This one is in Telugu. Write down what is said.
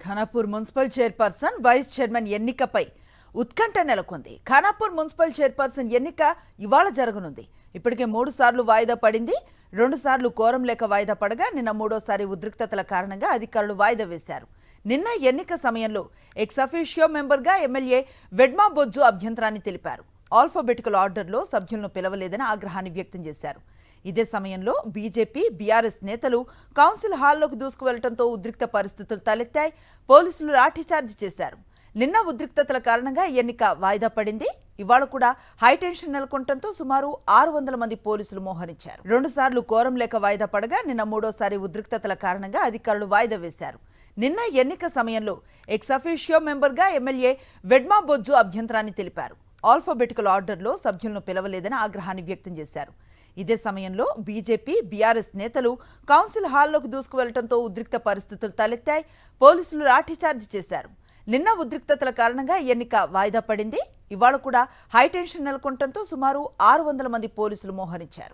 Khanapur municipal chairperson vice chairman ఎన్నికపై ఉత్కంఠ నెలకొంది. ఖానాపూర్ మున్సిపల్ చైర్పర్సన్ ఎన్నిక ఇవాళ జరగనుంది. ఇప్పటికే 3 సార్లు వాయిదా పడింది. 2 సార్లు కోరం లేక వాయిదా పడగా నిన్న మూడోసారి ఉద్రిక్తతల కారణంగా అధికారులు వాయిదా వేశారు. నిన్న ఎన్నిక సమయంలో ఎక్స్ అఫీషియో మెంబర్గా ఎమ్మెల్యే వెడ్మా బొజ్జు అభ్యంతరాన్ని తెలిపారు. ఆల్ఫాబెటికల్ ఆర్డర్లో సభ్యులను పిలవలేదని ఆగ్రహాన్ని వ్యక్తం చేశారు. ఇదే సమయంలో బీజేపీ, బీఆర్ఎస్ నేతలు కౌన్సిల్ హాల్లోకి దూసుకువెళ్లడంతో ఉద్రిక్త పరిస్థితులు తలెత్తాయి. పోలీసులు లాఠీచార్జి చేశారు. నిన్న ఉద్రిక్తతల కారణంగా ఎన్నిక వాయిదా పడింది. ఇవాళ కూడా హైటెన్షన్ నెలకొనడంతో సుమారు 600 మంది పోలీసులు మోహరించారు. 2 సార్లు కోరం లేక వాయిదా పడగా నిన్న మూడోసారి ఉద్రిక్తతల కారణంగా అధికారులు వాయిదా వేశారు. నిన్న ఎన్నిక సమయంలో ఎక్స్ అఫీషియో మెంబర్గా ఎమ్మెల్యే వెడ్మా బొజ్జు అభ్యంతరాన్ని తెలిపారు. ఆల్ఫాబెటికల్ ఆర్డర్లో సభ్యులను పిలవలేదని ఆగ్రహాన్ని వ్యక్తం చేశారు. ఇదే సమయంలో బీజేపీ, బీఆర్ఎస్ నేతలు కౌన్సిల్ హాల్లోకి దూసుకువెళ్లడంతో ఉద్రిక్త పరిస్థితులు తలెత్తాయి. పోలీసులు లాఠీచార్జి చేశారు. నిన్న ఉద్రిక్తతల కారణంగా ఎన్నిక వాయిదా పడింది. ఇవాళ కూడా హైటెన్షన్ నెలకొనడంతో సుమారు 600 మంది పోలీసులు మోహరించారు.